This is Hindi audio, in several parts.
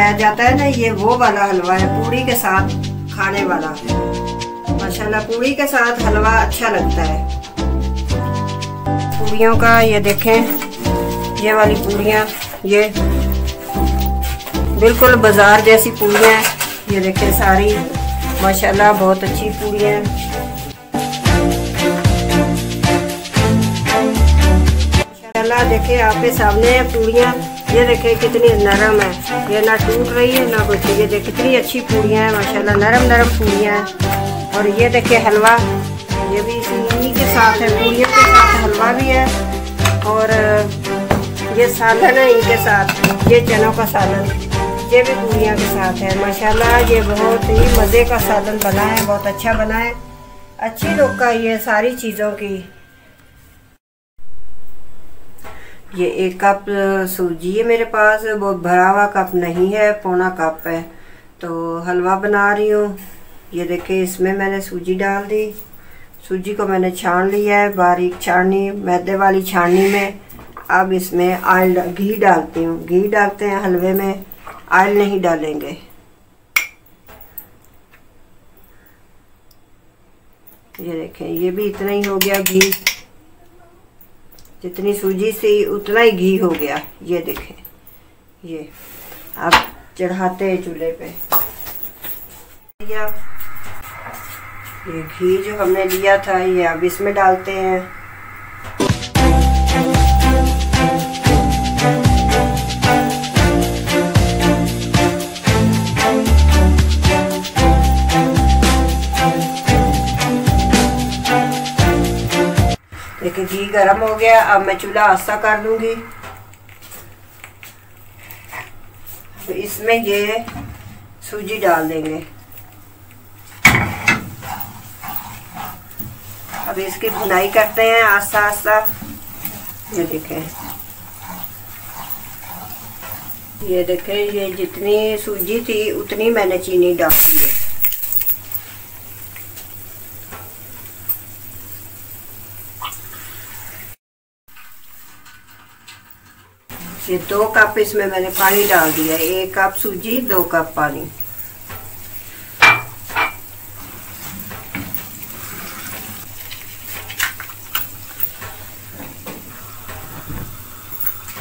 खाया जाता है ना, ये वो वाला हलवा है, पूड़ी के साथ खाने वाला। माशाल्लाह पूड़ी के साथ हलवा अच्छा लगता है। पूड़ियों का ये देखें, ये वाली पूड़ियाँ, ये बिल्कुल बाजार जैसी पूड़ियाँ हैं। ये देखें सारी माशाल्लाह बहुत अच्छी पूड़ियाँ हैं। माशाल्लाह देखें आपके सामने पूड़ियाँ, ये देखें कितनी नरम है, ये ना टूट रही है ना कुछ। ये देखें कितनी अच्छी पूड़ियाँ हैं माशाल्लाह, नरम नरम पूड़ियाँ हैं। और ये देखें हलवा, ये भी इन्हीं के साथ है, पूड़ियों के साथ हलवा भी है। और ये सालन है इनके साथ, ये चनों का सालन, ये भी पूड़ियों के साथ है। माशाल्लाह ये बहुत ही मज़े का सालन बना है, बहुत अच्छा बना है। अच्छी लोग का ये सारी चीज़ों की। ये 1 कप सूजी है मेरे पास, वो भरा हुआ कप नहीं है, पौना कप है। तो हलवा बना रही हूँ। ये देखिए इसमें मैंने सूजी डाल दी। सूजी को मैंने छान लिया है, बारीक छाननी, मैदे वाली छाननी में। अब इसमें ऑयल घी डालती हूँ। घी डालते हैं हलवे में, ऑयल नहीं डालेंगे। ये देखें ये भी इतना ही हो गया घी, जितनी सूजी से उतना ही घी हो गया। ये देखें, ये अब चढ़ाते हैं चूल्हे पे। ये घी जो हमने लिया था ये अब इसमें डालते हैं। देखिए घी गरम हो गया, अब मैं चूल्हा आस्था कर दूंगी। तो इसमें ये सूजी डाल देंगे। अब इसकी भुनाई करते हैं आस्ता आस्ता। ये देखें ये जितनी सूजी थी उतनी मैंने चीनी डाल दी है। ये 2 कप इसमें मैंने पानी डाल दिया। 1 कप सूजी, 2 कप पानी।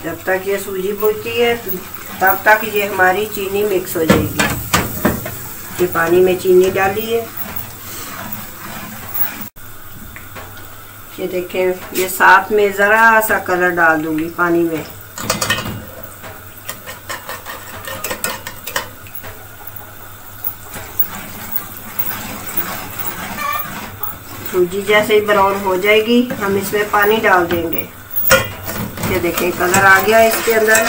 जब तक ये सूजी भूनती है तब तक ये हमारी चीनी मिक्स हो जाएगी। ये पानी में चीनी डाली है। ये देखें ये साथ में ज़रा सा कलर डाल दूंगी पानी में। सूजी जैसे ही ब्राउन हो जाएगी हम इसमें पानी डाल देंगे। ये देखें कलर आ गया इसके अंदर,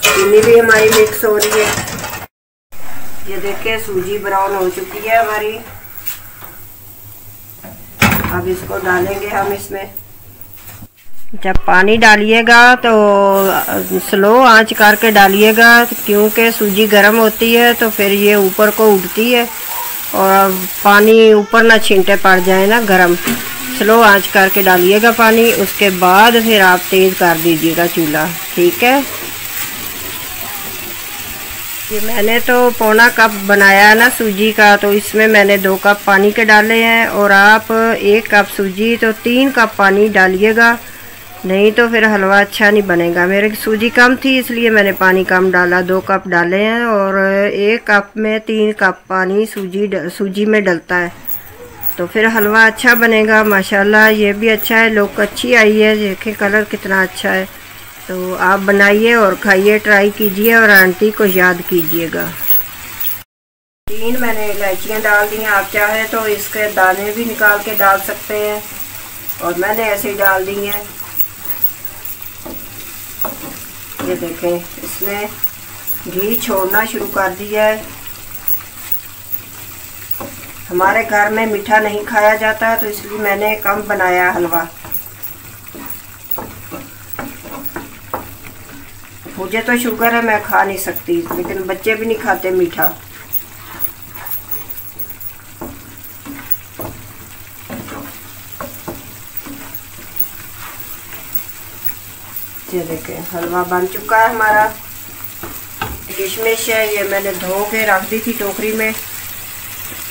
चीनी भी हमारी मिक्स हो रही है। ये देखें सूजी ब्राउन हो चुकी है हमारी। अब इसको डालेंगे हम इसमें। जब पानी डालिएगा तो स्लो आंच करके डालिएगा, क्योंकि सूजी गर्म होती है तो फिर ये ऊपर को उठती है और पानी ऊपर ना छींटे पड़ जाए ना गरम। स्लो आंच करके डालिएगा पानी, उसके बाद फिर आप तेज़ कर दीजिएगा चूल्हा, ठीक है। ये मैंने तो पौना कप बनाया है ना सूजी का, तो इसमें मैंने 2 कप पानी के डाले हैं। और आप 1 कप सूजी तो 3 कप पानी डालिएगा, नहीं तो फिर हलवा अच्छा नहीं बनेगा। मेरे सूजी कम थी इसलिए मैंने पानी कम डाला, 2 कप डाले हैं। और 1 कप में 3 कप पानी सूजी में डलता है, तो फिर हलवा अच्छा बनेगा। माशाल्लाह ये भी अच्छा है, लुक अच्छी आई है। देखें कलर कितना अच्छा है। तो आप बनाइए और खाइए, ट्राई कीजिए और आंटी को याद कीजिएगा। 3 मैंने इलायचियाँ डाल दी हैं। आप चाहे तो इसके दाने भी निकाल के डाल सकते हैं, और मैंने ऐसे ही डाल दी हैं। ये देखें इसमें घी छोड़ना शुरू कर दिया है। हमारे घर में मीठा नहीं खाया जाता, तो इसलिए मैंने कम बनाया हलवा। मुझे तो शुगर है, मैं खा नहीं सकती, लेकिन बच्चे भी नहीं खाते मीठा। ये देखें हलवा बन चुका है हमारा। किशमिश है, ये मैंने धो के रख दी थी टोकरी में,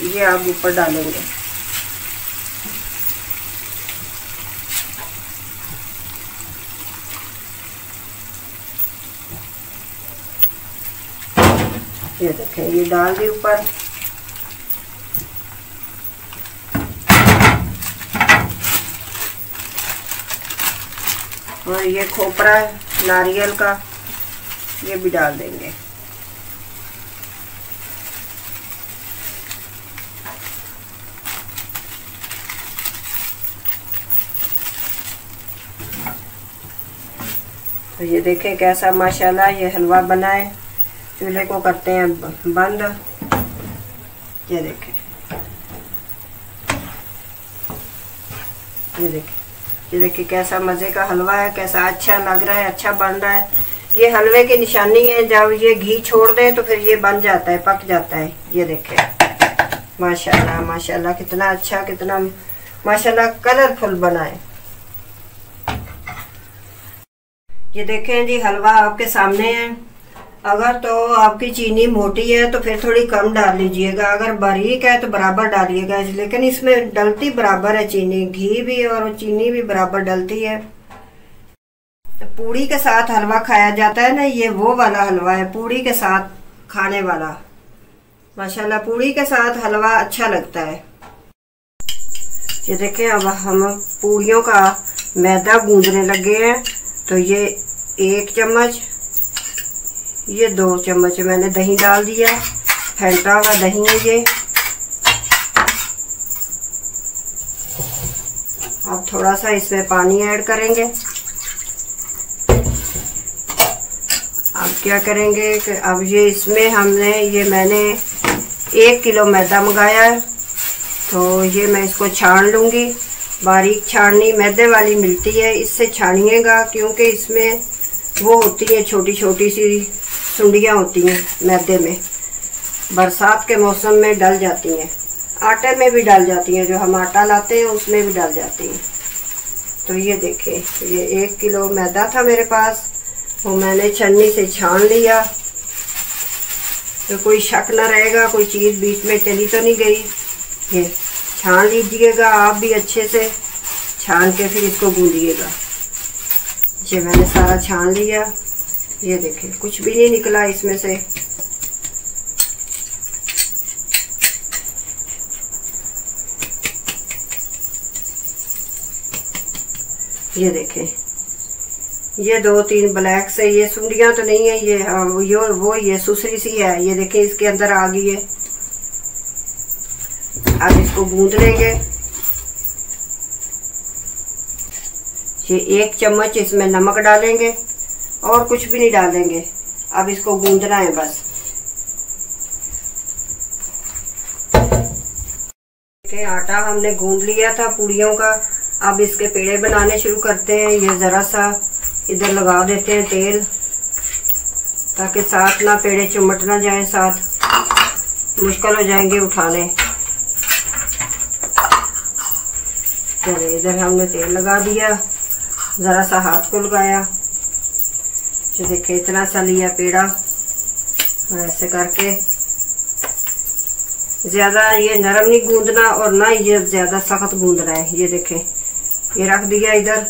ये आप ऊपर डालेंगे। ये देखें, ये डाल दी ऊपर। और ये खोपरा नारियल का, ये भी डाल देंगे। तो ये देखें कैसा माशाल्लाह ये हलवा बना है। चूल्हे को करते हैं बंद। ये देखें, ये देखिए कैसा मज़े का हलवा है, कैसा अच्छा लग रहा है, अच्छा बन रहा है। ये हलवे की निशानी है, जब ये घी छोड़ दे तो फिर ये बन जाता है, पक जाता है। ये देखें माशाल्लाह माशाल्लाह कितना अच्छा, कितना माशाल्लाह कलरफुल बना है। ये देखें जी हलवा आपके सामने है। अगर तो आपकी चीनी मोटी है तो फिर थोड़ी कम डाल लीजिएगा, अगर बारीक है तो बराबर डालिएगा। लेकिन इसमें डलती बराबर है चीनी, घी भी और चीनी भी बराबर डलती है। पूड़ी के साथ हलवा खाया जाता है ना, ये वो वाला हलवा है, पूड़ी के साथ खाने वाला। माशाल्लाह पूड़ी के साथ हलवा अच्छा लगता है। ये देखें अब हम पूड़ियों का मैदा गूंदने लगे हैं। तो ये 1 चम्मच, ये 2 चम्मच मैंने दही डाल दिया, फेंटा हुआ दही है ये। अब थोड़ा सा इसमें पानी ऐड करेंगे। अब क्या करेंगे कि अब ये इसमें मैंने 1 किलो मैदा मंगाया है, तो ये मैं इसको छान लूँगी। बारीक छाननी मैदे वाली मिलती है, इससे छानिएगा, क्योंकि इसमें वो होती है छोटी छोटी सी सुंडियाँ होती हैं मैदे में, बरसात के मौसम में डल जाती हैं। आटे में भी डल जाती हैं, जो हम आटा लाते हैं उसमें भी डल जाती हैं। तो ये देखिए, ये 1 किलो मैदा था मेरे पास, वो मैंने छन्नी से छान लिया। तो कोई शक न रहेगा, कोई चीज़ बीच में चली तो नहीं गई। ये छान लीजिएगा आप भी अच्छे से, छान के फिर इसको गूंदिएगा। ये मैंने सारा छान लिया। ये देखिए कुछ भी नहीं निकला इसमें से। ये देखें, ये 2-3 ब्लैक से ये सुंडियाँ तो नहीं है, ये हाँ वो ये सुसरी सी है। ये देखें इसके अंदर आ गई है। अब इसको गूंद लेंगे। ये 1 चम्मच इसमें नमक डालेंगे और कुछ भी नहीं डालेंगे। अब इसको गूंदना है बस। देखिए आटा हमने गूंद लिया था पूड़ियों का। अब इसके पेड़े बनाने शुरू करते हैं। ये ज़रा सा इधर लगा देते हैं तेल, ताकि साथ ना पेड़े चुमट ना जाए, साथ मुश्किल हो जाएंगे उठाने। चलिए इधर हमने तेल लगा दिया, ज़रा सा हाथ को लगाया। तो देखिए इतना सा लिया पेड़ा, और ऐसे करके ज़्यादा ये नरम नहीं गूंदना और ना ये ज़्यादा सख्त गूंदना है। ये देखें, ये रख दिया इधर।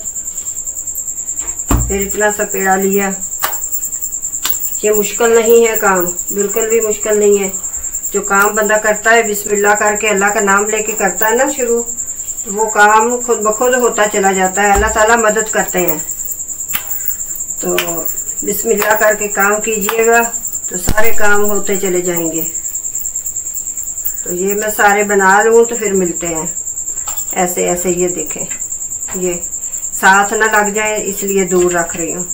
फिर इतना सा पेड़ा लिया। ये मुश्किल नहीं है काम, बिल्कुल भी मुश्किल नहीं है। जो काम बंदा करता है बिस्मिल्लाह करके, अल्लाह का नाम लेके करता है ना शुरू, तो वो काम खुद ब खुद होता चला जाता है। अल्लाह ताला मदद करते हैं। तो बिस्मिल्लाह करके काम कीजिएगा तो सारे काम होते चले जाएंगे। तो ये मैं सारे बना लूँ तो फिर मिलते हैं। ऐसे ऐसे ये देखें, ये साथ ना लग जाए इसलिए दूर रख रही हूँ।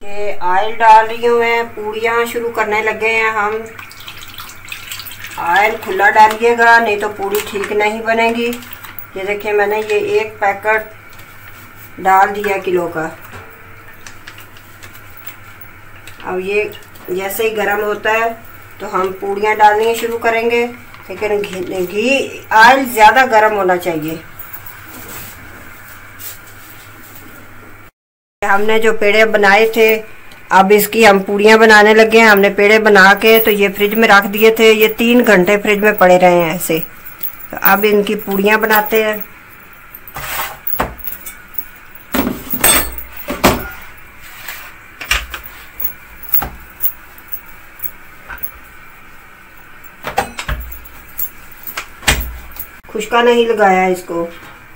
ये ऑयल डाल रही हूँ मैं, पूड़ियाँ शुरू करने लगे हैं हम। ऑयल खुला डालिएगा, नहीं तो पूड़ी ठीक नहीं बनेगी। ये देखिए मैंने ये 1 पैकेट डाल दिया किलो का। अब ये जैसे ही गर्म होता है तो हम पूड़ियाँ डालनी शुरू करेंगे। लेकिन घी ऑयल ज़्यादा गर्म होना चाहिए। हमने जो पेड़े बनाए थे अब इसकी हम पूड़ियाँ बनाने लगे हैं। हमने पेड़े बना के तो ये फ्रिज में रख दिए थे, ये 3 घंटे फ्रिज में पड़े रहे हैं ऐसे। तो अब इनकी पूड़ियाँ बनाते हैं। खुशका नहीं लगाया है इसको,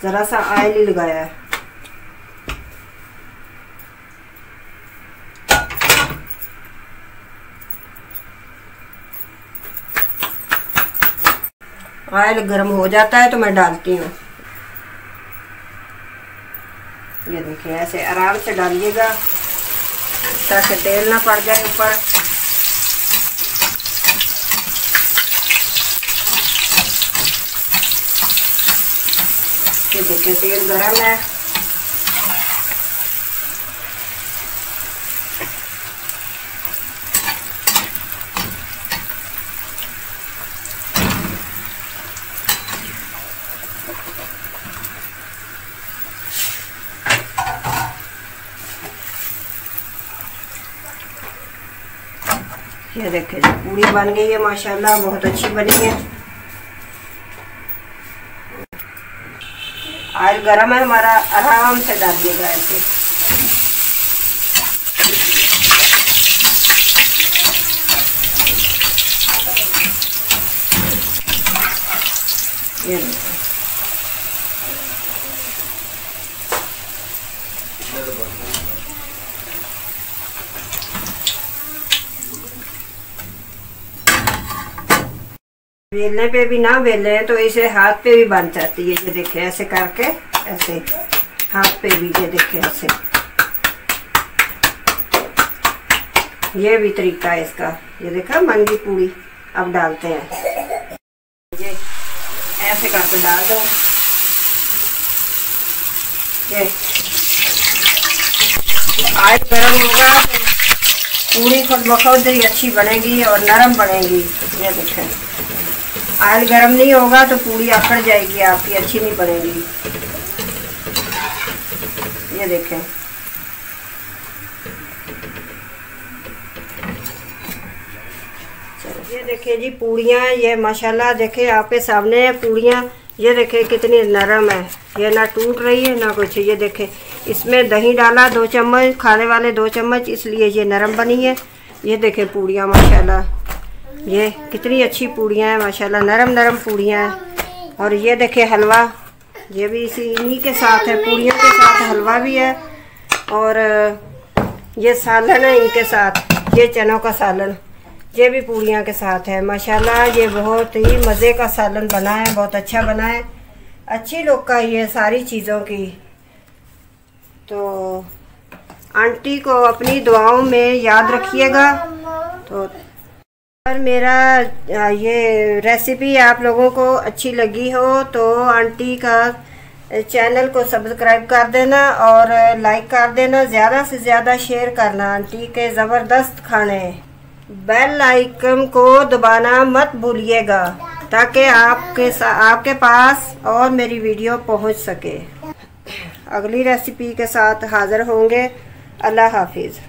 ज़रा सा ऑयल ही लगाया है। ऑयल गर्म हो जाता है तो मैं डालती हूँ। ये देखिए ऐसे आराम से डालिएगा ताकि तेल ना पड़ जाए ऊपर। ये देखिए तेल गरम है। ये देखिए पूरी बन गई है माशाल्लाह, बहुत अच्छी बनी है। ऑयल गरम है हमारा, आराम से डालिएगा ऐसे। ये देखिए बेलने पे भी ना बेले तो इसे हाथ पे भी बन जाती है। ये देखिए ऐसे करके, ऐसे हाथ पे भी, ये देखिए ऐसे। ये भी तरीका है इसका। ये देखा मंगी पूड़ी। अब डालते हैं, ये ऐसे करके डाल दो। ये आज गर्म होगा तो पूड़ी खुद ब खुद ही अच्छी बनेगी और नरम बनेगी। ये देखें ऑयल गरम नहीं होगा तो पूड़ी अकड़ जाएगी आपकी, अच्छी नहीं बनेगी। ये देखें ये देखिए जी पूड़ियाँ, ये माशाल्लाह देखे आपके सामने है पूड़ियाँ। ये देखे कितनी नरम है, ये ना टूट रही है ना कुछ। ये देखे इसमें दही डाला 2 चम्मच, खाने वाले 2 चम्मच, इसलिए ये नरम बनी है। ये देखे पूड़ियाँ माशाल्लाह, ये कितनी अच्छी पूड़ियाँ हैं माशाल्लाह, नरम नरम पूड़ियाँ हैं। और ये देखे हलवा, ये भी इन्हीं के साथ है, पूड़ियों के साथ हलवा भी है। और ये सालन है इनके साथ, ये चनों का सालन, ये भी पूड़ियाँ के साथ है माशाल्लाह। ये बहुत ही मज़े का सालन बना है, बहुत अच्छा बना है। अच्छी लोग का ये सारी चीज़ों की। तो आंटी को अपनी दुआओं में याद रखिएगा। तो अगर मेरा ये रेसिपी आप लोगों को अच्छी लगी हो तो आंटी का चैनल को सब्सक्राइब कर देना और लाइक कर देना, ज़्यादा से ज़्यादा शेयर करना आंटी के ज़बरदस्त खाने। बेल आइकन को दबाना मत भूलिएगा ताकि आपके पास और मेरी वीडियो पहुंच सके। अगली रेसिपी के साथ हाज़िर होंगे। अल्लाह हाफिज़।